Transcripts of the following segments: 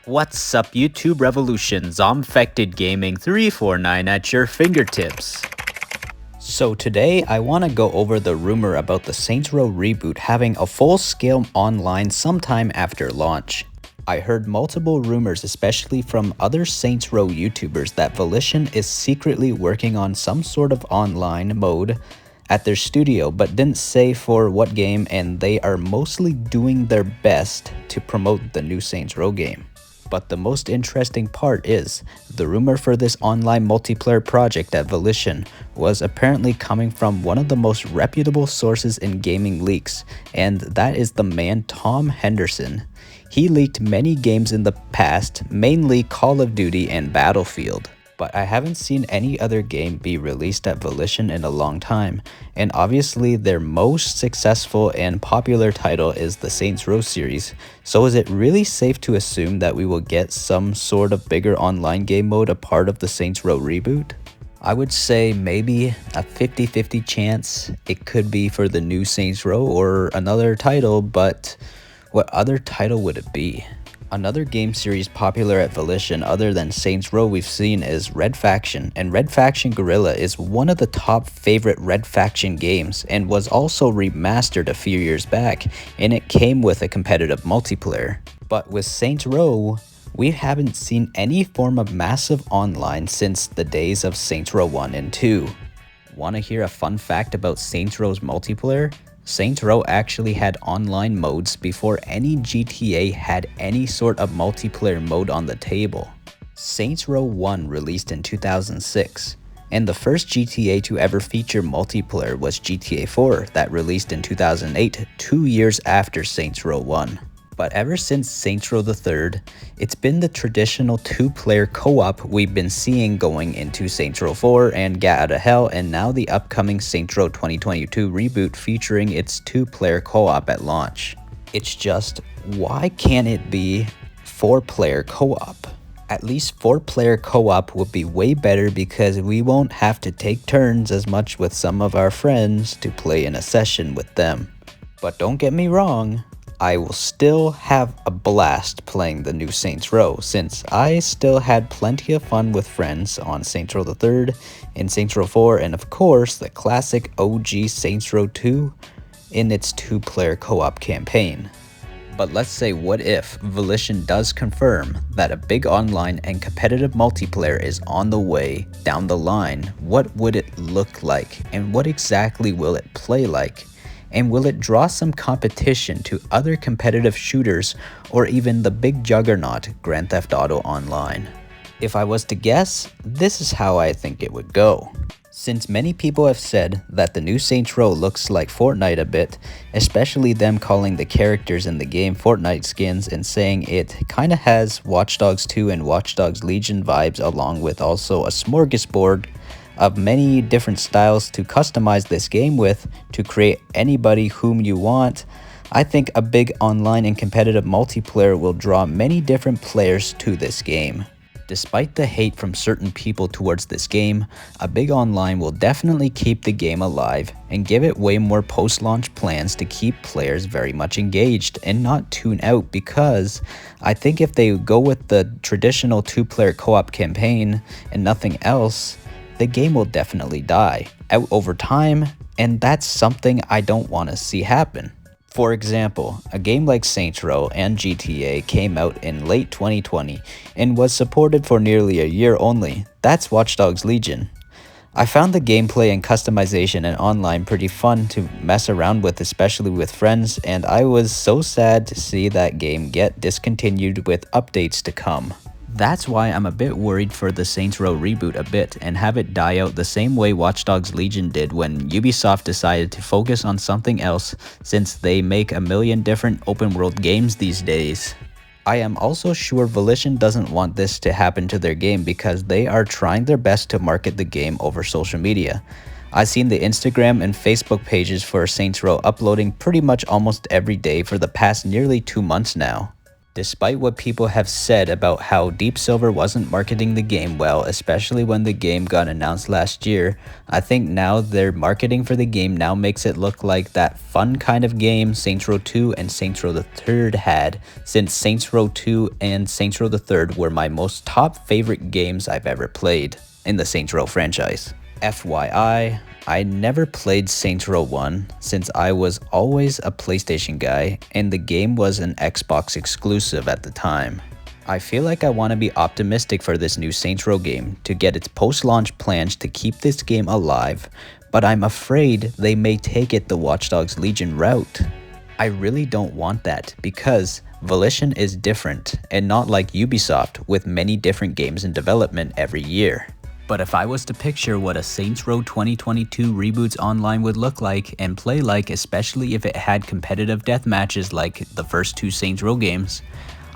What's up YouTube Revolution, ZombfectedGaming 349 at your fingertips. So today I want to go over the rumor about the Saints Row reboot having a full-scale online sometime after launch. I heard multiple rumors, especially from other Saints Row YouTubers, that Volition is secretly working on some sort of online mode at their studio, but didn't say for what game, and they are mostly doing their best to promote the new Saints Row game. But the most interesting part is, the rumor for this online multiplayer project at Volition was apparently coming from one of the most reputable sources in gaming leaks, and that is the man Tom Henderson. He leaked many games in the past, mainly Call of Duty and Battlefield. But I haven't seen any other game be released at Volition in a long time, and obviously their most successful and popular title is the Saints Row series, so is it really safe to assume that we will get some sort of bigger online game mode a part of the Saints Row reboot? I would say maybe a 50-50 chance it could be for the new Saints Row or another title, but what other title would it be? Another game series popular at Volition other than Saints Row we've seen is Red Faction, and Red Faction Guerrilla is one of the top favorite Red Faction games and was also remastered a few years back, and it came with a competitive multiplayer. But with Saints Row, we haven't seen any form of massive online since the days of Saints Row 1 and 2. Want to hear a fun fact about Saints Row's multiplayer? Saints Row actually had online modes before any GTA had any sort of multiplayer mode on the table. Saints Row 1 released in 2006, and the first GTA to ever feature multiplayer was GTA 4 that released in 2008, 2 years after Saints Row 1. But ever since Saints Row the 3rd, it's been the traditional two-player co-op we've been seeing going into Saints Row 4 and Get Outta Hell, and now the upcoming Saints Row 2022 reboot featuring its two-player co-op at launch. It's just, why can't it be 4-player co-op? At least 4-player co-op would be way better because we won't have to take turns as much with some of our friends to play in a session with them. But don't get me wrong, I will still have a blast playing the new Saints Row, since I still had plenty of fun with friends on Saints Row the 3rd and Saints Row 4, and of course the classic OG Saints Row 2 in its two-player co-op campaign. But let's say, what if Volition does confirm that a big online and competitive multiplayer is on the way down the line? What would it look like, and what exactly will it play like? And will it draw some competition to other competitive shooters or even the big juggernaut Grand Theft Auto Online? If I was to guess, this is how I think it would go. Since many people have said that the new Saints Row looks like Fortnite a bit, especially them calling the characters in the game Fortnite skins and saying it kinda has Watch Dogs 2 and Watch Dogs Legion vibes, along with also a smorgasbord of many different styles to customize this game with to create anybody whom you want, I think a big online and competitive multiplayer will draw many different players to this game. Despite the hate from certain people towards this game, a big online will definitely keep the game alive and give it way more post-launch plans to keep players very much engaged and not tune out, because I think if they go with the traditional two-player co-op campaign and nothing else, the game will definitely die out over time, and that's something I don't want to see happen. For example, a game like Saints Row and GTA came out in late 2020 and was supported for nearly a year only. That's Watch Dogs Legion. I found the gameplay and customization and online pretty fun to mess around with, especially with friends, and I was so sad to see that game get discontinued with updates to come. That's why I'm a bit worried for the Saints Row reboot a bit and have it die out the same way Watch Dogs Legion did when Ubisoft decided to focus on something else, since they make a million different open world games these days. I am also sure Volition doesn't want this to happen to their game because they are trying their best to market the game over social media. I've seen the Instagram and Facebook pages for Saints Row uploading pretty much almost every day for the past nearly 2 months now. Despite what people have said about how Deep Silver wasn't marketing the game well, especially when the game got announced last year, I think now their marketing for the game now makes it look like that fun kind of game Saints Row 2 and Saints Row the Third had, since Saints Row 2 and Saints Row the Third were my most top favorite games I've ever played in the Saints Row franchise. FYI, I never played Saints Row 1 since I was always a PlayStation guy and the game was an Xbox exclusive at the time. I feel like I want to be optimistic for this new Saints Row game to get its post-launch plans to keep this game alive, but I'm afraid they may take it the Watch Dogs Legion route. I really don't want that because Volition is different and not like Ubisoft with many different games in development every year. But if I was to picture what a Saints Row 2022 Reboots Online would look like and play like, especially if it had competitive death matches like the first two Saints Row games,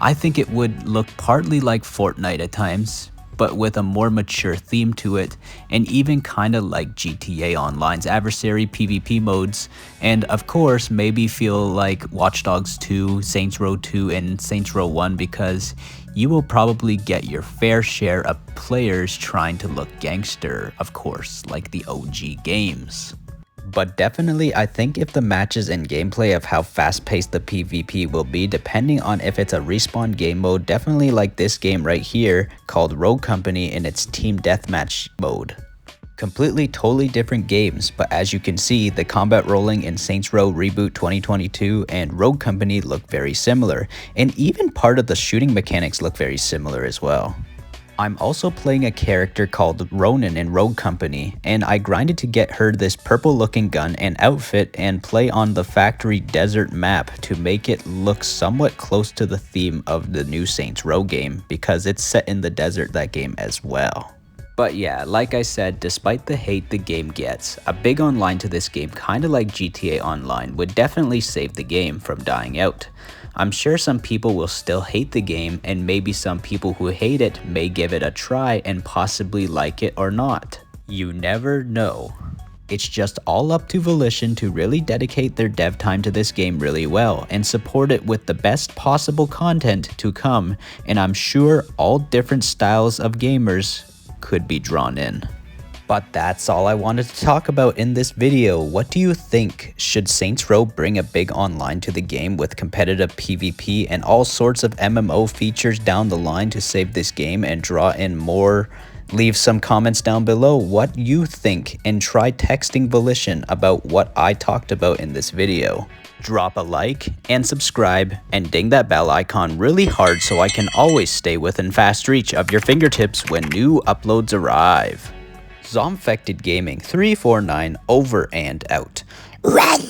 I think it would look partly like Fortnite at times, but with a more mature theme to it, and even kinda like GTA Online's adversary PvP modes, and of course maybe feel like Watch Dogs 2, Saints Row 2, and Saints Row 1 because you will probably get your fair share of players trying to look gangster, of course, like the OG games. But definitely, I think if the matches and gameplay of how fast-paced the PvP will be, depending on if it's a respawn game mode, definitely like this game right here, called Rogue Company in its team deathmatch mode. Completely totally different games, but as you can see, the combat rolling in Saints Row Reboot 2022 and Rogue Company look very similar, and even part of the shooting mechanics look very similar as well. I'm also playing a character called Ronin in Rogue Company, and I grinded to get her this purple looking gun and outfit and play on the factory desert map to make it look somewhat close to the theme of the new Saints Row game because it's set in the desert that game as well. But yeah, like I said, despite the hate the game gets, a big online to this game kinda like GTA Online would definitely save the game from dying out. I'm sure some people will still hate the game, and maybe some people who hate it may give it a try and possibly like it or not. You never know. It's just all up to Volition to really dedicate their dev time to this game really well and support it with the best possible content to come, and I'm sure all different styles of gamers could be drawn in. But that's all I wanted to talk about in this video. What do you think? Should Saints Row bring a big online to the game with competitive PvP and all sorts of MMO features down the line to save this game and draw in more? Leave some comments down below what you think and try texting Volition about what I talked about in this video. Drop a like and subscribe and ding that bell icon really hard so I can always stay within fast reach of your fingertips when new uploads arrive. ZombfectedGaming 349 over and out. Rebel.